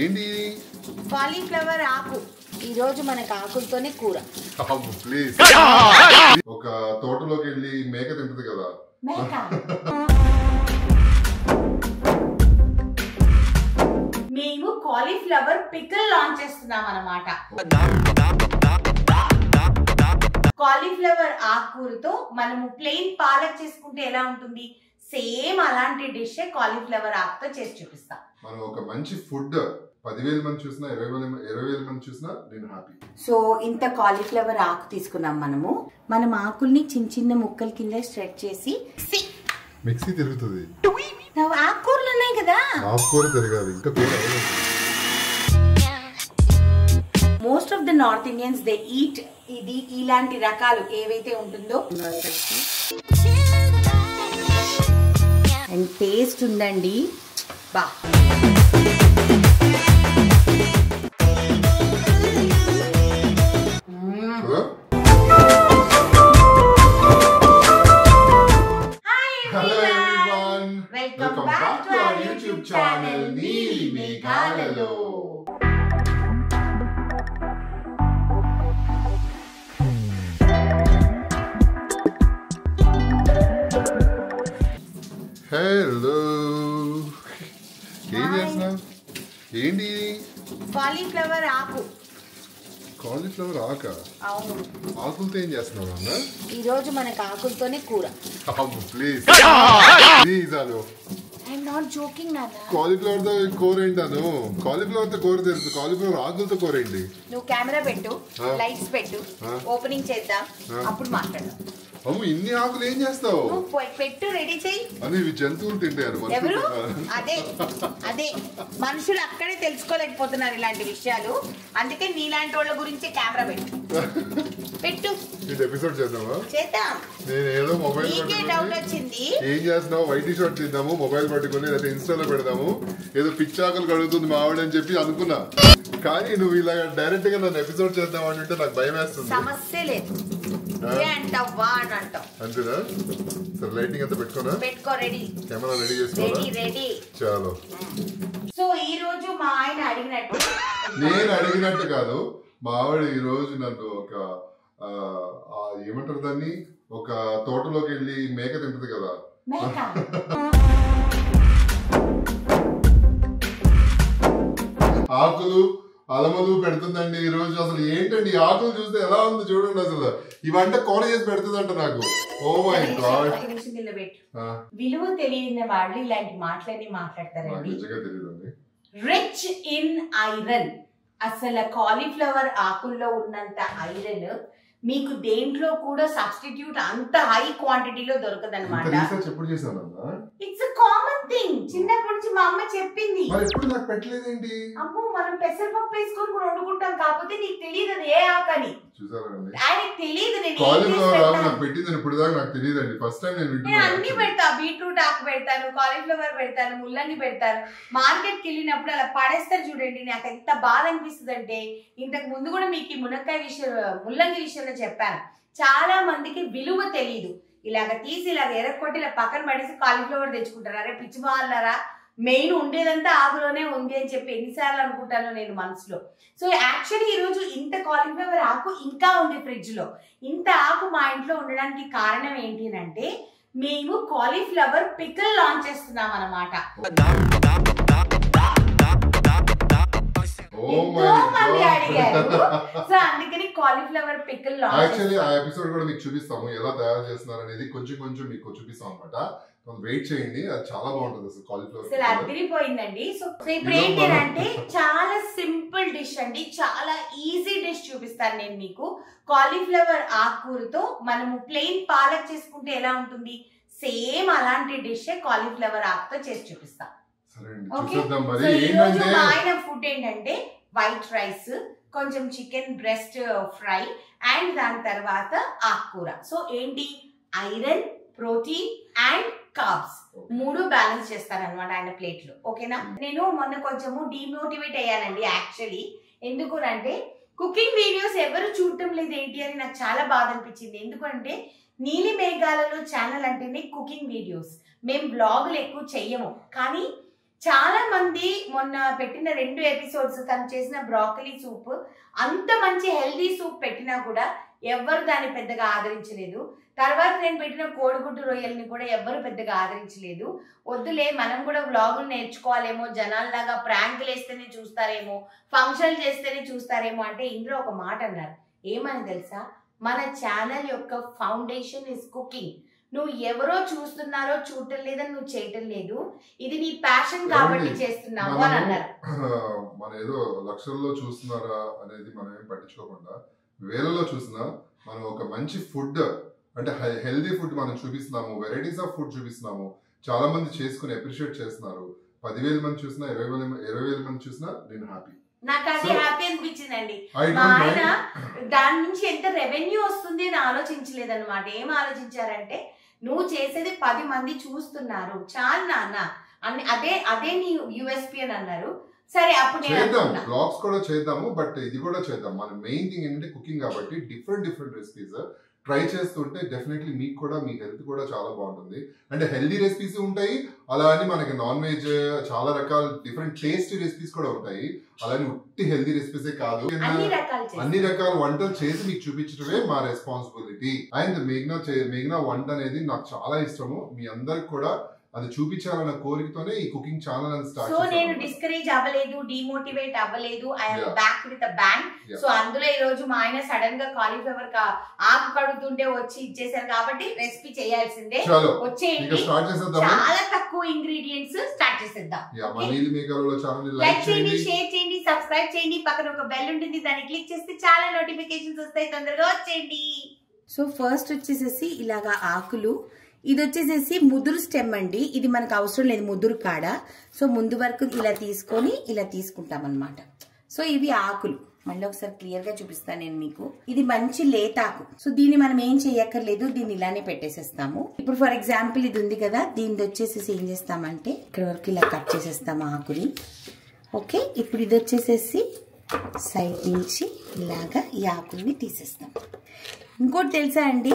ఏంటి కాలీఫ్లవర్ ఆకు. ఈ రోజు మనకు ఆకులతోనే కూర. ప్లీజ్ ఒక తోటలోకి వెళ్ళి మేక తింటది కదా. మేము కాలీఫ్లవర్ పికిల్ లాంచ్ చేస్తున్నాం అన్నమాట. కాలీఫ్లవర్ ఆకుకూరతో మనము ప్లెయిన్ పాలక్ చేసుకుంటే ఎలా ఉంటుంది, సేమ్ అలాంటి డిష్ కాలీఫ్లవర్ ఆకుతో చేసి చూపిస్తాం. మనం ఒక మంచి ఫుడ్ 10,000 మంది చూసినా 20,000 మంది చూసినా నేను హ్యాపీ. సో ఇంత కాలీఫ్లవర్ ఆకు తీసుకున్నాం మనము. మనం ఆకుల్ని చిన్న చిన్న ముక్కల కింద స్ట్రెచ్ చేసి మిక్సీ తిరుగుతుంది. ఆకుకూరలు ఉన్నాయి కదా, ఆకుకూర తిరగాలి. ఇంకా most of the north Indians they eat ఇది ఇలాంటి రకాలు ఏవైతే ఉంటుందో. అండ్ టేస్ట్ ఉందండి బా. Welcome back to our YouTube channel నీలి మేఘాలలో. హలో, ఏం చేస్తున్నావు? ఏంటి కాలీఫ్లవర్ ఆకు. కాలీఫ్లవర్ ఆక? అవును. ఆకులతో ఏం చేస్తున్నావు అన్న? ఈ రోజు మనకు ఆకులతోనే కూర. Please please Anu. I'm not joking నాన్న. కాలీఫ్లవర్ తో కూర ఏంటాను? కాలీఫ్లవర్ తో కూర తెలుసు, కాలీఫ్లవర్ ఆకులతో కూర ఏంటి? నువ్వు కెమెరా పెట్టు, లైట్స్ పెట్టు, ఓపెనింగ్ చేద్దాం, అప్పుడు మాట్లాడదాం. అమ్ము, ఇన్ని ఆకులు ఏం చేస్తావు? పెట్టు, రెడీ చెయ్యి. అని ఇవి జంతువులు తింటారు. ఎవరు? అదే అదే మనుషులు అక్కడే తెలుసుకోలేకపోతున్నారు ఇలాంటి విషయాలు. అందుకే నీలాంటి వాళ్ళ గురించి కెమెరా పెట్టు. ఇది ఎపిసోడ్ చేద్దామా? చేద్దాం. నేను ఏదో మొబైల్ డౌట్ వచ్చింది, ఏం చేస్తున్నావు? వైట్ షార్ట్ చేద్దాము, మొబైల్ పట్టుకుని లేదా ఇన్స్టాలో పెడదాము, ఏదో పిచ్చాకలు కడుగుతుంది మా ఆవిడ అని చెప్పి అనుకున్నా. కానీ నువ్వు ఇలా డైరెక్ట్ గా నన్ను ఎపిసోడ్ చేద్దాం అంటే నాకు భయం వేస్తుంది. సమస్య లేదు, అంతేనా? సరే, లైటింగ్ అంతా పెట్టుకోనా? పెట్టుకో. రెడీ, కెమెరా రెడీ చేసుకోవాలా? రెడీ. చాలు. సో ఈ రోజు మా ఆయన అడిగినట్టు, నేను అడిగినట్టు కాదు, మా ఆవిడ ఈ రోజు నన్ను ఒక ఏమంటారు దాన్ని, ఒక తోటలోకి వెళ్ళి మేక తింటది కదా. ఆకులు అలమలు పెడుతుందండి ఈ రోజు. అసలు ఏంటండి ఆకులు చూస్తే ఎలా ఉంది చూడండి. అసలు ఇవంటే కూర చేసి పెడుతుందంట నాకు. Oh my god. విలువ తెలియని వాళ్ళు ఇలాంటి మాటలన్నీ మాట్లాడతారండి. నిజంగా తెలియదండి. Rich in iron. అసలు కాలీఫ్లవర్ ఆకుల్లో ఉన్నంత ఐరన్ మీకు దేంట్లో కూడా సబ్స్టిట్యూట్ అంత హై క్వాంటిటీలో దొరకదన్నమాట. It's common thing. చిన్నప్పటి నుంచి మా అమ్మ చెప్పింది. అమ్మో, మనం పెసరపప్పు వేసుకొని కూడా వండుకుంటాం, కాకపోతే నీకు తెలియదు అది ఏ ఆకని. ఆయనకు తెలియదు. నేను అన్ని పెడతా, బీట్రూట్ ఆకు పెడతాను, కాలీఫ్లవర్ పెడతాను, ముల్లంగి పెడతాను. మార్కెట్ కి వెళ్ళినప్పుడు అలా పడేస్తారు చూడండి, నాకు ఎంత బాధ అనిపిస్తుంది అంటే. ఇంతకు ముందు కూడా మీకు ఈ మునక్కాయ విషయం, ముల్లంగి విషయంలో చెప్పాను. చాలా మందికి విలువ తెలియదు. ఇలాగ తీసి ఇలాగ ఎరక్కొట్టి ఇలా పక్కన పడేసి కాలీఫ్లవర్ తెచ్చుకుంటారు. అరే పిచ్చి బాగాలరా, మెయిన్ ఉండేదంతా ఆకులోనే ఉంది అని చెప్పి ఎన్నిసార్లు అనుకుంటాను నేను మనసులో. సో యాక్చువల్లీ ఈరోజు ఇంత కాలీఫ్లవర్ ఆకు ఇంకా ఉంది ఫ్రిడ్జ్ లో. ఇంత ఆకు మా ఇంట్లో ఉండడానికి కారణం ఏంటి అంటే, మేము కాలీఫ్లవర్ పికిల్ లాంచ్ చేస్తున్నాం అన్నమాట. సో అందుకని కాలీఫ్లవర్ పికిల్ యాక్చువల్లీ ఆ ఎపిసోడ్ కూడా మీకు చూపిస్తాము, ఎలా తయారు చేస్తున్నారు అనేది కొంచెం కొంచెం మీకు చూపిస్తాం అనమాట. వెయిట్ చేయండి, అది చాలా బాగుంటుంది. అసలు కాలీఫ్లవర్ అసలు అదిరిపోయిందండి. సో ఇప్పుడు ఏంటంటే చాలా సింపుల్ డిష్ అండి, చాలా ఈజీ డిష్ చూపిస్తాను నేను మీకు. కాలీఫ్లవర్ ఆకుకూరతో మనము ప్లెయిన్ పాలక్ చేసుకుంటే ఎలా ఉంటుంది, సేమ్ అలాంటి డిష్ కాలీఫ్లవర్ ఆకుతో చేసి చూపిస్తాం. మా ఆయన ఫుడ్ ఏంటంటే వైట్ రైస్, కొంచెం చికెన్ బ్రెస్ట్ ఫ్రై, అండ్ దాని తర్వాత ఆకుకూర. సో ఏంటి, ఐరన్, ప్రోటీన్ అండ్ కార్బ్స్ మూడు బ్యాలెన్స్ చేస్తారనమాట ఆయన ప్లేట్ లో. ఓకేనా? నేను మొన్న కొంచెము డిమోటివేట్ అయ్యానండి యాక్చువల్లీ. ఎందుకంటే కుకింగ్ వీడియోస్ ఎవరు చూడటం లేదు ఏంటి అని నాకు చాలా బాధ అనిపించింది. ఎందుకంటే నీలి మేఘాలలో ఛానల్ అంటేనే కుకింగ్ వీడియోస్. మేము బ్లాగులు ఎక్కువ చెయ్యము, కానీ చాలా మంది మొన్న పెట్టిన 2 ఎపిసోడ్స్ తను చేసిన బ్రాకలీ సూప్, అంత మంచి హెల్దీ సూప్ పెట్టినా కూడా ఎవ్వరు దాన్ని పెద్దగా ఆదరించలేదు. తర్వాత నేను పెట్టిన కోడిగుడ్డు రొయ్యల్ని కూడా ఎవ్వరు పెద్దగా ఆదరించలేదు. వద్దులే, మనం కూడా వ్లాగులు నేర్చుకోవాలేమో, జనాల్లాగా ప్రాంకులు వేస్తేనే చూస్తారేమో, ఫంక్షన్లు చేస్తేనే చూస్తారేమో అంటే ఇందులో ఒక మాట అన్నారు. ఏమని తెలుసా? మన ఛానల్ యొక్క ఫౌండేషన్ ఇస్ కుకింగ్. నువ్వు ఎవరో చూస్తున్నారో చూడటం లేదని నువ్వు చేయటం లేదు, ఇది నీ ప్యాషన్ కాబట్టి చేస్తున్నావు అని అన్నారు. మన ఏదో లక్షల్లో చూస్తున్నారా అనేది మనం ఏం పట్టించుకోకుండా వేలలో చూసినా మనం ఒక మంచి ఫుడ్ అంటే హెల్దీ ఫుడ్ మనం చూపిస్తున్నాము, వెరైటీస్ ఆఫ్ ఫుడ్ చూపిస్తున్నాము. చాలా మంది చేసుకుని అప్రిషియేట్ చేస్తున్నారు. 10,000 మంది చూసినా 20,000 మంది చూసినా నేను హ్యాపీ. నాకు అది హ్యాపీ అనిపించిందండి. మా ఆయన దాని నుంచి ఎంత రెవెన్యూ వస్తుంది అని ఆలోచించలేదన్నమాట. ఏం ఆలోచించారంటే, నువ్వు చేసేది 10 మంది చూస్తున్నారు, చాలు నాన్న అని, అదే నీ యూఎస్పీ అని అన్నారు. సరే, అప్పుడు చేద్దాం, బ్లాగ్స్ కూడా చేద్దాము, బట్ ఇది కూడా చేద్దాం. మన మెయిన్ థింగ్ ఏంటంటే కుకింగ్ కాబట్టి డిఫరెంట్ రెసిపీస్ ట్రై చేస్తుంటే డెఫినెట్లీ మీకు కూడా, మీ హెల్త్ కూడా చాలా బాగుంటుంది. అంటే హెల్దీ రెసిపీస్ ఉంటాయి, అలా అని మనకి నాన్ వెజ్ చాలా రకాల డిఫరెంట్ టేస్టీ రెసిపీస్ కూడా ఉంటాయి. అలానే ఉట్టి హెల్దీ రెసిపీసే కాదు, అన్ని రకాల వంటలు చేసి మీకు చూపించడమే మా రెస్పాన్సిబిలిటీ. అండ్ మేఘ్నా వంట అనేది నాకు చాలా ఇష్టము. మీ అందరికి కూడా అది చూపించాలన్న కోరికతోనే ఈ కుకింగ్ ఛానల్ అని స్టార్ట్ చేశాను. సో నేను డిస్కరేజ్ అవ్వలేదు, డిమోటివేట్ అవ్వలేదు. I am back with a bang. So అందులో ఈ రోజు మా ఆయన సడన్ గా కాలీఫ్లవర్ ఆకు కడుగుతుంటే వచ్చి ఇచ్చేసారు కాబట్టి రెసిపీ చేయాల్సిందే. వచ్చేయండి, చాలా తక్కువ ఇంగ్రీడియంట్స్, స్టార్ట్ చేసేద్దాం. లైక్ చేయండి, షేర్ చేయండి, సబ్స్క్రైబ్ చేయండి. పక్కన ఒక బెల్ ఉంటుంది, దాన్ని క్లిక్ చేస్తే చాలా నోటిఫికేషన్స్ వస్తాయి. తొందరగా వచ్చేయండి. సో ఫస్ట్ వచ్చేసేసి ఇలాగా ఆకులు, ఇది వచ్చేసేసి ముదురు స్టెమ్ అండి. ఇది మనకు అవసరం లేదు, ముదురు కాడ. సో ముందు వరకు ఇలా తీసుకొని ఇలా తీసుకుంటాం అనమాట. సో ఇవి ఆకులు, మళ్ళీ ఒకసారి క్లియర్ గా చూపిస్తాను నేను మీకు. ఇది మంచి లేతాకు. సో దీన్ని మనం ఏం చెయ్యక్కర్లేదు, దీన్ని ఇలానే పెట్టేసేస్తాము. ఇప్పుడు ఫర్ ఎగ్జాంపుల్ ఇది ఉంది కదా, దీన్ని వచ్చేసేసి ఏం చేస్తామంటే ఇక్కడ వరకు ఇలా కట్ చేసేస్తాము ఆకుని. ఓకే, ఇప్పుడు ఇది వచ్చేసేసి సైడ్ నుంచి ఇలాగా ఈ ఆకుల్ని తీసేస్తాం. ఇంకోటి తెలుసా అండి,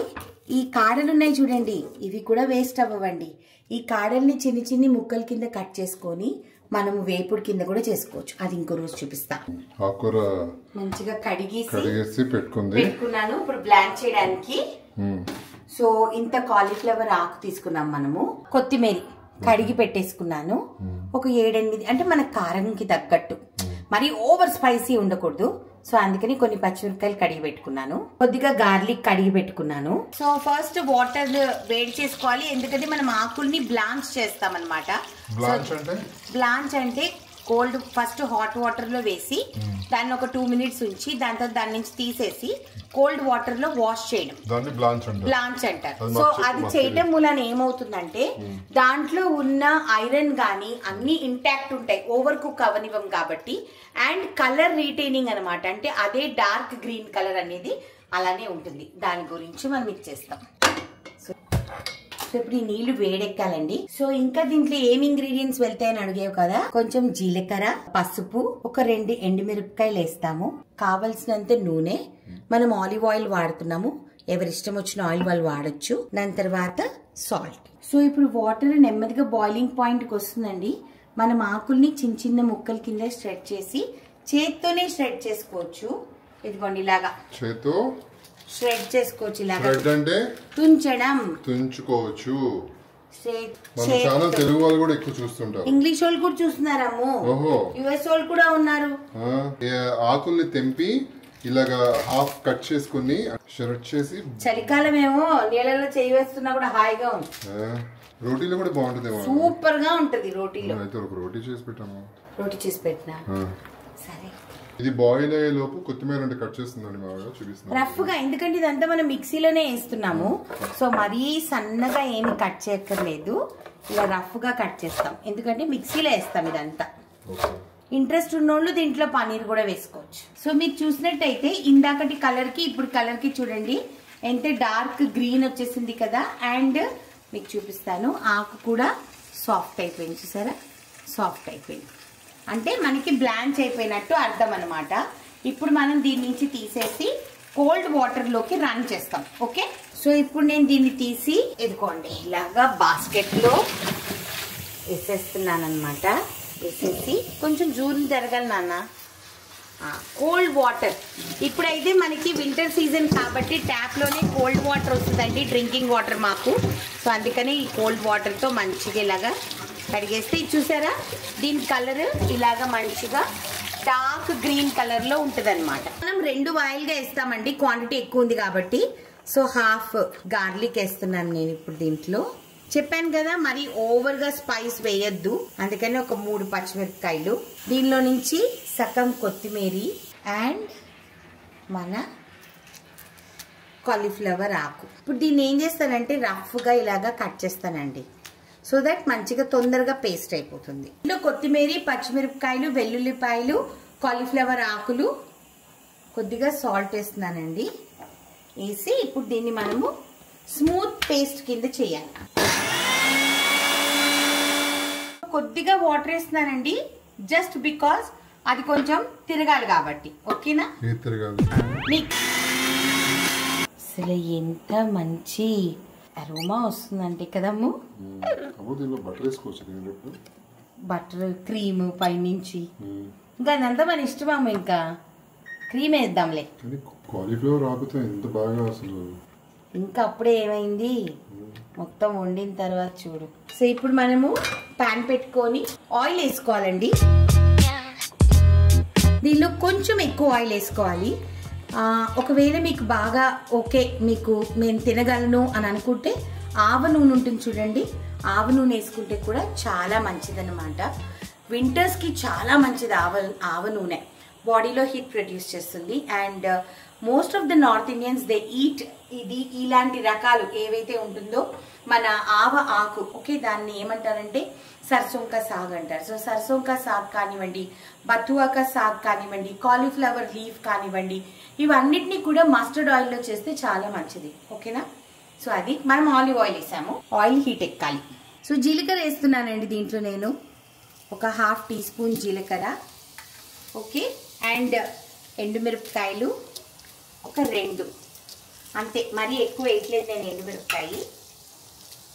ఈ కాడలు ఉన్నాయి చూడండి, ఇవి కూడా వేస్ట్ అవ్వండి. ఈ కాడల్ని చిన్ని ముక్కల కింద కట్ చేసుకొని మనము వేపుడు కింద కూడా చేసుకోవచ్చు. అది ఇంకో రోజు చూపిస్తా. మంచిగా కడిగేసి పెట్టుకున్నాను ఇప్పుడు బ్లాంచ్ చేయడానికి. సో ఇంత కాలీఫ్లవర్ ఆకు తీసుకున్నాం మనము. కొత్తిమీర కడిగి పెట్టేసుకున్నాను. ఒక 7-8, అంటే మన కారంకి తగ్గట్టు, మరి ఓవర్ స్పైసీ ఉండకూడదు. సో అందుకని కొన్ని పచ్చిమిరపకాయలు కడిగి పెట్టుకున్నాను. కొద్దిగా గార్లిక్ కడిగి పెట్టుకున్నాను. సో ఫస్ట్ వాటర్ వేడి చేసుకోవాలి, ఎందుకంటే మనం ఆకుల్ని బ్లాంచ్ చేస్తాం అనమాట. బ్లాంచ్ అంటే కోల్డ్, ఫస్ట్ హాట్ వాటర్ లో వేసి దాన్ని ఒక 2 minutes ఉంచి దాని నుంచి తీసేసి కోల్డ్ వాటర్ లో వాష్ చేయడం, బ్లాంచ్ అంటారు. సో అది చేయడం మూలన ఏమవుతుందంటే దాంట్లో ఉన్న ఐరన్ గానీ అన్ని ఇంటాక్ట్ ఉంటాయి, ఓవర్ కుక్ అవనివ్వం కాబట్టి. అండ్ కలర్ రీటైనింగ్ అనమాట, అంటే అదే డార్క్ గ్రీన్ కలర్ అనేది అలానే ఉంటుంది. దాని గురించి మనం ఇచ్చేస్తాం. సో ఇప్పుడు ఈ నీళ్లు వేడెక్కాలండి. సో ఇంకా దీంట్లో ఏమి ఇంగ్రీడియంట్స్ వెళ్తాయని అడిగేవి కదా, కొంచెం జీలకర్ర, పసుపు, ఒక 2 ఎండుమిరపకాయలు వేస్తాము, కావలసినంత నూనె. మనం ఆలివ్ ఆయిల్ వాడుతున్నాము, ఎవరిష్టం వచ్చిన ఆయిల్ వాళ్ళు వాడచ్చు. దాని తర్వాత సాల్ట్. సో ఇప్పుడు వాటర్ నెమ్మదిగా బాయిలింగ్ పాయింట్కి వస్తుందండి. మనం ఆకుల్ని చిన్న ముక్కల కింద స్ట్రెడ్ చేసి చేత్తోనే స్ట్రెడ్ చేసుకోవచ్చు. ఇదిగోండి ఇలాగా షెడ్ చేసుకోవచ్చు. ఇలాగా అంటే తుంచుకోవచ్చు. తెలుగు వాళ్ళు కూడా ఎక్కువ చూస్తుంటారు, ఇంగ్లీష్ వాళ్ళు కూడా చూస్తున్నారమ్మో, యుఎస్ వాళ్ళు కూడా ఉన్నారు. ఆకుల్ని తెంపి ఇలాగా హాఫ్ కట్ చేసుకుని షెడ్ చేసి, చలికాలం ఏమో నీళ్ళలో చేయి వేస్తున్నా కూడా హాయిగా ఉంది. రోటీలో కూడా బాగుంటుంది, సూపర్ గా ఉంటది. రోటీలో అయితే ఒక రోటీ చేసి పెట్టాము. రోటీ చేసి పెట్టినా సరే. ఇది బాయిల్ అయ్యే లోపు కొత్తిమీర అంటే కట్ చేస్తుందండి మా చూపిస్తున్నాను రఫ్ గా, ఎందుకంటే ఇదంతా మనం మిక్సీలోనే వేస్తున్నాము. సో మరీ సన్నగా ఏమి కట్ చేయక్కర్లేదు, ఇలా రఫ్ గా కట్ చేస్తాం, ఎందుకంటే మిక్సీలో వేస్తాం ఇదంతా. ఇంట్రెస్ట్ ఉన్నోళ్ళు దీంట్లో పన్నీర్ కూడా వేసుకోవచ్చు. సో మీరు చూసినట్టయితే ఇందాకటి కలర్ కి ఇప్పుడు కలర్ కి చూడండి ఎంత డార్క్ గ్రీన్ వచ్చేసింది కదా. అండ్ మీకు చూపిస్తాను, ఆకు కూడా సాఫ్ట్ అయిపోయింది, చూసారా, సాఫ్ట్ అయిపోయింది అంటే మనకి బ్లాంచ్ అయిపోయినట్టు అర్థం అనమాట. ఇప్పుడు మనం దీని నుంచి తీసేసి కోల్డ్ వాటర్ లోకి రన్ చేస్తాం. ఓకే, సో ఇప్పుడు నేను దీన్ని తీసి ఎదుకోండి ఇలాగా బాస్కెట్లో వేసేస్తున్నాను అనమాట. వేసేసి కొంచెం జూలు జరగాలి నాన్న. కోల్డ్ వాటర్ ఇప్పుడైతే మనకి వింటర్ సీజన్ కాబట్టి ట్యాప్లోనే కోల్డ్ వాటర్ వస్తుందండి, డ్రింకింగ్ వాటర్ మాకు. సో అందుకని ఈ కోల్డ్ వాటర్తో మంచిగా ఇలాగా కడిగేస్తే చూసారా దీని కలర్ ఇలాగా మంచిగా డార్క్ గ్రీన్ కలర్లో ఉంటుంది అనమాట. మనం 2 వాయిల్గా వేస్తామండి, క్వాంటిటీ ఎక్కువ ఉంది కాబట్టి. సో హాఫ్ గార్లిక్ వేస్తున్నాను నేను ఇప్పుడు దీంట్లో. చెప్పాను కదా మరి ఓవర్గా స్పైస్ వేయద్దు, అందుకని ఒక 3 పచ్చిమిరపకాయలు. దీనిలో నుంచి సగం కొత్తిమీర అండ్ మన కాలీఫ్లవర్ ఆకు. ఇప్పుడు దీన్ని ఏం చేస్తానంటే రఫ్గా ఇలాగా కట్ చేస్తానండి, సో దట్ మంచిగా తొందరగా పేస్ట్ అయిపోతుంది. ఇందులో కొత్తిమీర, పచ్చిమిరపకాయలు, వెల్లుల్లిపాయలు, కాలీఫ్లవర్ ఆకులు, కొద్దిగా సాల్ట్ వేస్తున్నానండి. వేసి ఇప్పుడు దీన్ని మనము స్మూత్ పేస్ట్ కింద చేయాలి. కొద్దిగా వాటర్ వేస్తున్నానండి, జస్ట్ బికాస్ అది కొంచెం తిరగాలి కాబట్టి. ఓకేనా? అసలు ఎంత మంచి అరోమా వస్తుందంటే కదమ్ము. బటర్ క్రీమ్ పైనుంచి ఇంకా అదంతా మన ఇష్టమమ్మ. ఇంకా క్రీమ్ వేద్దాంలే. ఇంకా అప్పుడే ఏమైంది మొత్తం వండిన తర్వాత చూడు. సో ఇప్పుడు మనము పాన్ పెట్టుకొని ఆయిల్ వేసుకోవాలండి. దీనిలో కొంచెం ఎక్కువ ఆయిల్ వేసుకోవాలి. ఒకవేళ మీకు బాగా ఓకే మీకు నేను తినగలను అని అనుకుంటే ఆవ నూనె ఉంటుంది చూడండి, ఆవ నూనె వేసుకుంటే కూడా చాలా మంచిదన్నమాట. వింటర్స్కి చాలా మంచిది ఆవ నూనె, బాడీలో హీట్ ప్రొడ్యూస్ చేస్తుంది. And most of the north Indians they eat ఇది ఇలాంటి రకాలు ఏవైతే ఉంటుందో మన ఆవ ఆకు. ఓకే, దాన్ని ఏమంటారంటే సర్సోంకా సాగ్ అంటారు. సో సర్సోంకా సాగ్ కానివ్వండి, బతువాకా సాగ్ కానివ్వండి, కాలీఫ్లవర్ లీఫ్ కానివ్వండి, ఇవన్నిటినీ కూడా మస్టర్డ్ ఆయిల్లో చేస్తే చాలా మంచిది. ఓకేనా? సో అది మనం ఆలివ్ ఆయిల్ వేసాము, ఆయిల్ హీట్ ఎక్కాలి. సో జీలకర్ర వేస్తున్నానండి దీంట్లో నేను ఒక 1/2 టీ స్పూన్ జీలకర్ర. ఓకే, అండ్ ఎండుమిరపకాయలు ఒక 2 అంతే, మరీ ఎక్కువ వేయట్లేదు నేను ఎండుమిరపకాయ.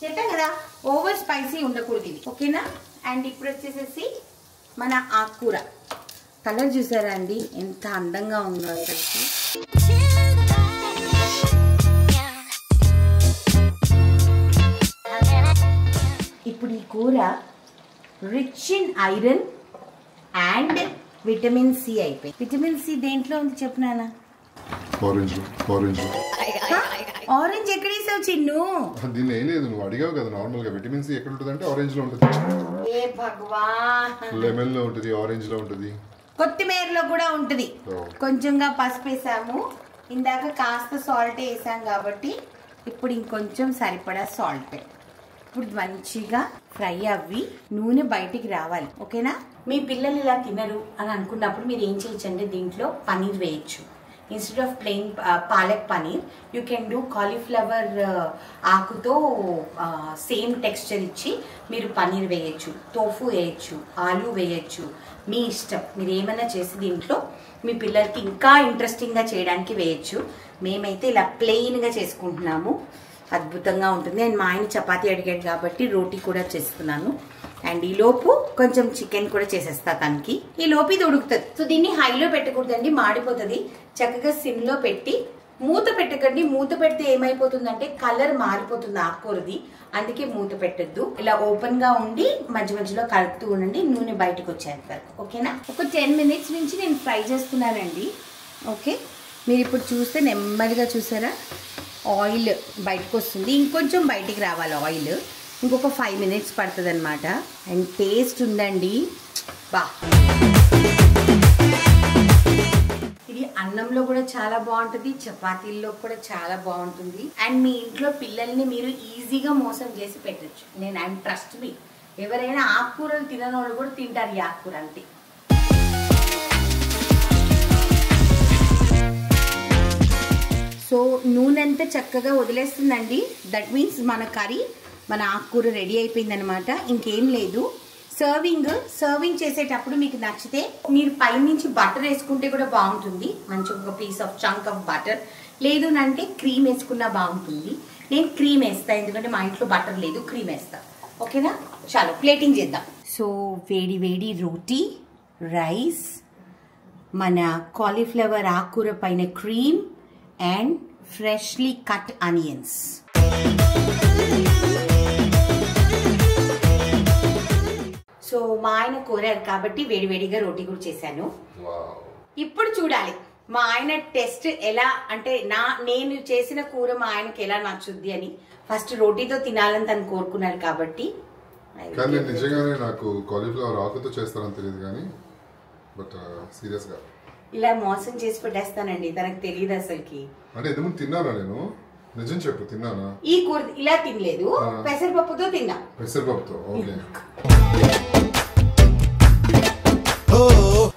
చెప్పాను కదా ఓవర్ స్పైసీ ఉండకూడదు ఇది. ఓకేనా? అండ్ ఇప్పుడు వచ్చేసేసి మన ఆకుకూర. కలర్ చూసారా అండి ఎంత అందంగా ఉందో అసలు. ఇప్పుడు ఈ కూర rich in iron and vitamin C అయిపోయి. విటమిన్ సి దేంట్లో ఉంది చెప్పునానా? ఆరెంజ్ ఎక్కడ వేసావు చిన్ను? దీన్ని ఏం లేదు, నువ్వు అడిగావు కదా నార్మల్ గా విటమిన్ సి ఎక్కడ ఉంటుంది అంటే ఆరెంజ్ లో ఉంటుంది. ఏ భగవాన్, లెమన్ లో ఉంటుంది, ఆరెంజ్ లో ఉంటుంది, కొత్తిమీరలో కూడా ఉంటుంది. కొంచెంగా పసుపు వేసాము, ఇందాక కాస్త సాల్ట్ వేసాం కాబట్టి ఇప్పుడు ఇంకొంచెం సరిపడా సాల్ట్. ఇప్పుడు మంచిగా ఫ్రై అవ్వి నూనె బయటికి రావాలి. ఓకేనా? మీ పిల్లలు ఇలా తినరు అని అనుకున్నప్పుడు మీరు ఏం చేయొచ్చు అంటే దీంట్లో పనీర్ వేయచ్చు. Instead of plain palak paneer you can do cauliflower ఆకుతో సేమ్ టెక్స్చర్ ఇచ్చి మీరు పనీర్ వేయచ్చు, తోఫు వేయచ్చు, ఆలు వేయచ్చు, మీ ఇష్టం. మీరు ఏమైనా చేసి దీంట్లో మీ పిల్లలకి ఇంకా ఇంట్రెస్టింగ్గా చేయడానికి వేయచ్చు. మేమైతే ఇలా ప్లెయిన్గా చేసుకుంటున్నాము, అద్భుతంగా ఉంటుంది. అండ్ మా ఆయన చపాతీ అడిగాడు కాబట్టి రోటీ కూడా చేస్తున్నాను. అండ్ ఈ లోపు కొంచెం చికెన్ కూడా చేసేస్తా తనకి. ఈ లోపు ఇది ఉడుకుతుంది. సో దీన్ని హైలో పెట్టకూడదండి, మాడిపోతుంది. చక్కగా సిమ్లో పెట్టి మూత పెట్టకండి. మూత పెడితే ఏమైపోతుందంటే కలర్ మారిపోతుంది ఆకుకూరది, అందుకే మూత పెట్టద్దు. ఇలా ఓపెన్ గా ఉండి మధ్య మధ్యలో కలుపుతూ ఉండండి నూనె బయటకు వచ్చేంత వరకు. ఓకేనా? ఒక 10 మినిట్స్ నుంచి నేను ఫ్రై చేస్తున్నానండి. ఓకే, మీరు ఇప్పుడు చూస్తే నెమ్మదిగా చూసారా ఆయిల్ బయటకు వస్తుంది. ఇంకొంచెం బయటికి రావాలి ఆయిల్. ఇంకొక 5 మినిట్స్ పడుతుంది అనమాట. అండ్ టేస్ట్ ఉందండి బా. ఇది అన్నంలో కూడా చాలా బాగుంటుంది, చపాతీల్లో కూడా చాలా బాగుంటుంది. అండ్ మీ ఇంట్లో పిల్లల్ని మీరు ఈజీగా మోసం చేసి పెట్టచ్చు. నేను ఐఎమ్ ట్రస్ట్ మీ, ఎవరైనా ఆకుకూరలు తినని వాళ్ళు కూడా తింటారు ఈ ఆకుకూర అంతే. సో నూనె అంతా చక్కగా వదిలేస్తుందండి. దట్ మీన్స్ మన కర్రీ, మన ఆకుకూర రెడీ అయిపోయింది అనమాట. ఇంకేం లేదు. సర్వింగ్ చేసేటప్పుడు మీకు నచ్చితే మీరు పైనుంచి బటర్ వేసుకుంటే కూడా బాగుంటుంది. మంచి ఒక piece of chunk of butter లేదు అంటే క్రీమ్ వేసుకున్నా బాగుంటుంది. నేను క్రీమ్ వేస్తాను, ఎందుకంటే మా ఇంట్లో బటర్ లేదు, క్రీమ్ వేస్తాను. ఓకేనా? చాలు ప్లేటింగ్ చేద్దాం. సో వేడి వేడి రోటీ, రైస్, మన కాలీఫ్లవర్ ఆకుకూర పైన cream and freshly cut onions. So మా ఆయన కోరారు కాబట్టి వేడివేడిగా రోటీ కూడా చేశాను. ఇప్పుడు చూడాలి మా ఆయన టెస్ట్ ఎలా, అంటే నేను చేసిన కూర మా ఆయనకి ఎలా నచ్చుద్ది అని. ఫస్ట్ రోటీతో తినాలని తను కోరుకున్నారు కాబట్టి. కానీ నిజంగానే నాకు కాలీఫ్లవర్ ఆకుతో చేస్తారని తెలియదు, కానీ బట్ సీరియస్ గా ఇలా మోసం చేసి పెట్టేస్తానండి, తనకు తెలియదు అసలుకి. అంటే ఎందుకు తిన్నానా? నేను నిజం చెప్పు, తిన్నానా? ఈ కూర ఇలా తినలేదు, పెసరపప్పుతో తిన్నా. పెసరపప్పుతో? ఓకే.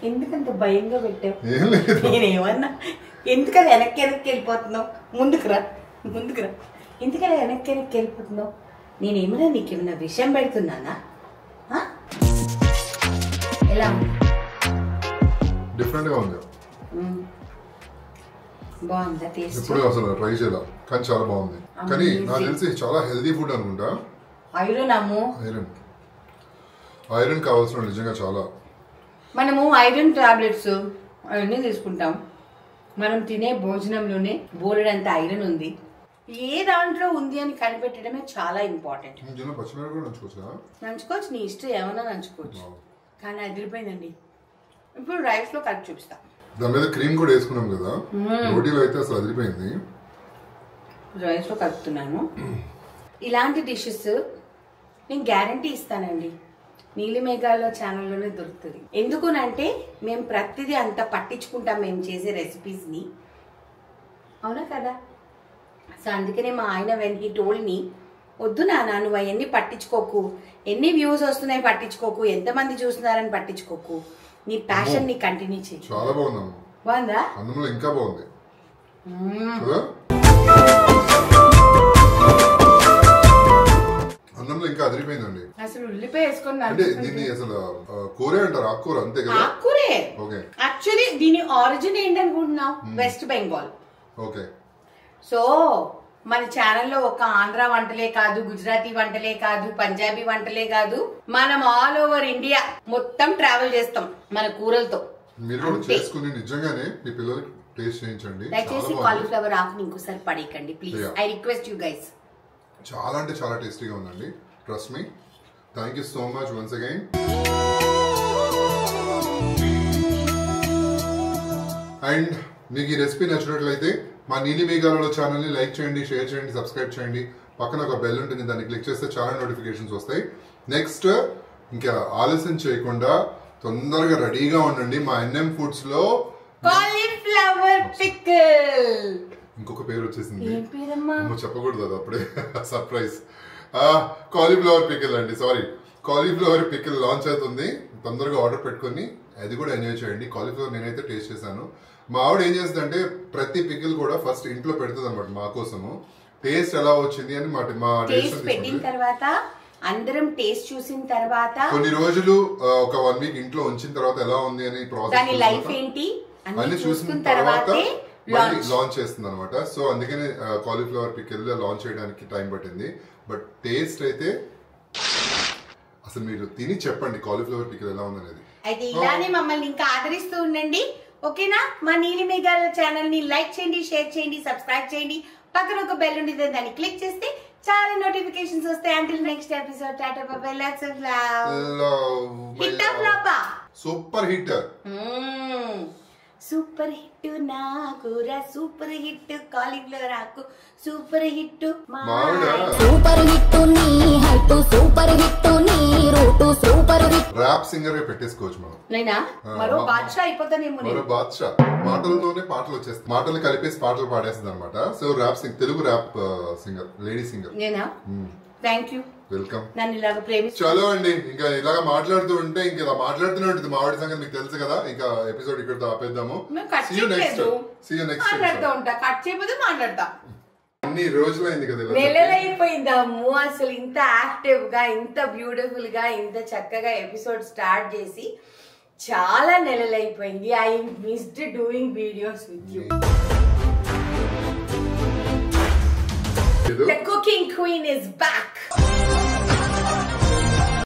ఎందుకంత భయంగా పెట్టావు? ఏం లేదు, నేనేమన్నా ఎందుకలా వెనక్కి వెళ్ళిపోతున్నావు? ముందుకు రా. ఎందుకలా వెనక్కి వెళ్ళిపోతున్నావు? నేనేమన్నా నీకేమన్నా విషయం పెడుతున్నానా? ఎలా డిఫరెంట్ గా ఉంది. బాగుందా టేస్ట్? ఇప్పుడు అసలు ట్రై చేయాల, కానీ చాలా బాగుంది. కానీ నాకు తెలిసి చాలా హెల్దీ ఫుడ్ అనుకుంటా. ఐరన్ కావాల్సిన నిజంగా చాలా. మనము ఐరన్ టాబ్లెట్స్ అవన్నీ తీసుకుంటాం. మనం తినే భోజనంలోనే బోలెడంత ఐరన్ ఉంది. ఏ దాంట్లో ఉంది అని కనిపెట్టడమే చాలా ఇంపార్టెంట్. నంచుకోవచ్చు, నీ ఇష్టం, ఏమన్నా నంచుకోవచ్చు. కానీ అదిరిపోయిందండి. ఇప్పుడు రైస్ లో కలిపి చూపిస్తా. దాని మీద క్రీమ్ కూడా వేసుకున్నాం కదా, రోటీలో అయితే అసలు అదిరిపోయింది. రైస్ లో కలుపుతున్నాను. ఇలాంటి డిషెస్ నేను గ్యారంటీ ఇస్తానండి, నీలిమేఘాల ఛానల్లోనే దొరుకుతుంది. ఎందుకునంటే మేము ప్రతిదీ అంత పట్టించుకుంటాం మేము చేసే రెసిపీస్ని, అవునా కదా? సో అందుకనే మా ఆయన వెన్ హీ టోల్డ్ మీ, వద్దు నాన్న నువ్వు అవన్నీ పట్టించుకోకు, ఎన్ని వ్యూస్ వస్తున్నాయి పట్టించుకోకు, ఎంతమంది చూస్తున్నారని పట్టించుకోకు, నీ ప్యాషన్ ని కంటిన్యూ చేయి. చాలా బాగుంది. బాగుందా? అన్నంలో ఇంకా బాగుంది. అన్నంలో ఇంకా అదిరిపోయిందండి. అసలు ఉల్లిపాయ వేసుకుని అంటే దీన్ని అసలు కూరే అంటారు, ఆకుకూర అంతే కదా? ఆకుకూరే. ఓకే. యాక్చువల్లీ దీని ఆరిజిన్ ఏంటనుకుంటున్నావు? వెస్ట్ బెంగాల్. ఓకే. సో మన ఛానల్లో ఒక ఆంధ్ర వంటలే కాదు, గుజరాతీ వంటలే కాదు, పంజాబీ వంటలే కాదు, మనం ఆల్ ఓవర్ ఇండియా మొత్తం ట్రావెల్ చేస్తాం మన కూరలతో. మీరు కూడా చేసుకుని నిజంగానే మీ పిల్లలకి టేస్ట్ చేయించండి. దయచేసి కాలీఫ్లవర్ ఆకుని ఇంకోసారి పడేయకండి please, I request you guys. చాలా అంటే చాలా టేస్టీగా ఉందండి, trust me. Thank you so much once again. And మీకు ఈ రెసిపీ నచ్చినట్లయితే మా నీలిమేఘాలలో ఛానల్ని లైక్ చేయండి, షేర్ చేయండి, సబ్స్క్రైబ్ చేయండి. పక్కన ఒక బెల్ ఉంటుంది, దాన్ని క్లిక్ చేస్తే చాలా నోటిఫికేషన్స్ వస్తాయి. నెక్స్ట్ ఇంకా ఆలస్యం చేయకుండా తొందరగా రెడీగా ఉండండి. మా NM ఫుడ్స్ లో కాలీఫ్లవర్ పికిల్, ఇంకొక పేరు వచ్చేసింది, చెప్పకూడదు అది అప్పుడే, సర్ప్రైజ్. కాలీఫ్లవర్ పికిల్ అండి, సారీ, కాలీఫ్లవర్ పికిల్ లాంచ్ అవుతుంది. తొందరగా ఆర్డర్ పెట్టుకొని అది కూడా ఎంజాయ్ చేయండి. కాలీఫ్లవర్ నేనైతే టేస్ట్ చేశాను. మా ఆవిడ ఏం చేస్తుంది అంటే ప్రతి పికిల్ కూడా ఫస్ట్ ఇంట్లో పెడుతుంది అనమాట మా కోసము. టేస్ట్ ఎలా వచ్చింది అని మా టేస్ట్ పెట్టిన తర్వాత అందరం టేస్ట్ చూసిన తర్వాత కొన్ని రోజులు ఒక 1 వీక్ ఇంట్లో ఉంచిన తర్వాత ఎలా ఉంది అని ప్రాసెస్ లైఫ్ ఏంటి అన్ని చూసిన తర్వాత లాంచ్ చేస్తుంది అనమాట. సో అందుకనే కాలీఫ్లవర్ పికిల్ లాంచ్ చేయడానికి టైం పట్టింది. బట్ టేస్ట్ అయితే అసలు మీరు తిని చెప్పండి కాలీఫ్లవర్ పికిల్ ఎలా ఉంది అనేది. అయితే ఇలానే మమ్మల్ని ఇంకా ఆదరిస్తూ ఉండండి, ఓకేనా? మా నీలిమేఘాల ఛానల్ ని లైక్ చేయండి, షేర్ చేయండి, సబ్స్క్రైబ్ చేయండి. పక్కన ఒక బెల్ ఉంటుంది, దాన్ని క్లిక్ చేస్తే చాలా నోటిఫికేషన్స్ వస్తాయి. Until next episode, tata bye bye, let's love. Hit of ఫ్లాపా? Super hit. సూపర్ హిట్ నా కూర, సూపర్ హిట్ కాలీఫ్లవర్ ఆకు, సూపర్ హిట్ సూపర్ హిట్ నీ హైట్, సూపర్ హిట్ నీ root, super hit. Rap singer పెట్టేసుకోవచ్చు మనం. నేనా మరో బాద్షా అయిపోతానేమో. మరో బాద్షా, మాటలతోనే పాటలు వచ్చేస్తాయి, మాటలు కలిపేసి పాటలు పాడేస్తుంది అనమాట. So rap singer, Telugu rap singer, lady singer. నేనా? Thank you, welcome. నన్ను ఇలాగ ప్రేమించు. చలో అండి, ఇంకా ఇలాగా మాట్లాడుతూ ఉంటే ఇంకా ఇలా మాట్లాడుతూనే ఉంటుంది. మావాడి సంగతి మీకు తెలుసు కదా. ఇంకా ఎపిసోడ్ ఇక్కడ ఆపేద్దాము. మాట్లాడుతూ ఉంటా, కట్ చేయకపోతే మాట్లాడతా. అన్ని రోజులైంది కదా, నెలలైపోయిందాము. అసలు ఇంత యాక్టివ్ గా, ఇంత బ్యూటిఫుల్ గా, ఇంత చక్కగా ఎపిసోడ్ స్టార్ట్ చేసి చాలా నెలలైపోయింది. I missed doing videos with you. The cooking queen is back.